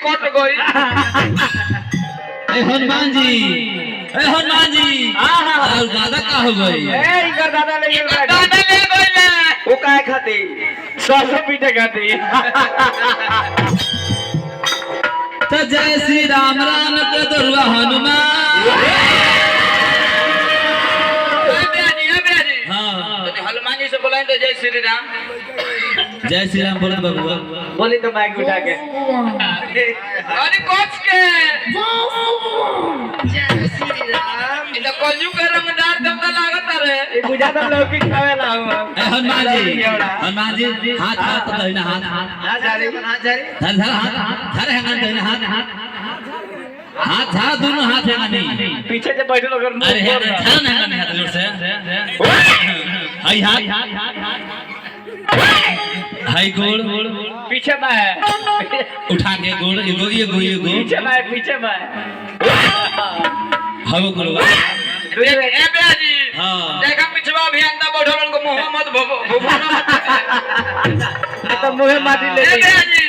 कट गई हनुमान जी और दादा का हो गई ए इनकर दादा ले गेल गाड़ी दादा ले गई वो काहे खाती 100 पीटे खाती तो जय श्री राम राम के दुर्गा हनुमान हाँ हनुमान जी से बोला तो जय श्री राम बोलो बबुआ बोली तो माइक उठा के अरे कोच के जय श्री राम इधर कलयु के रंगदार दमदा लागत रे ये बुझाता लौकी खावेला हम हनुमान जी हाथ दहिना हाथ धर हैंगन दहिना हाथ झाड़ दोनों हाथ है नहीं पीछे से बैठे लोग अरे हैंगन हाथ जोर से हाय हाय गोल पीछे में है उठा के गोल ये गो पीछे में हगो गोल ए बेजी हां देखा पिछवा भी अंदर बैठल को मुंह मत भोभो तो मुंह माटी ले ए बेजी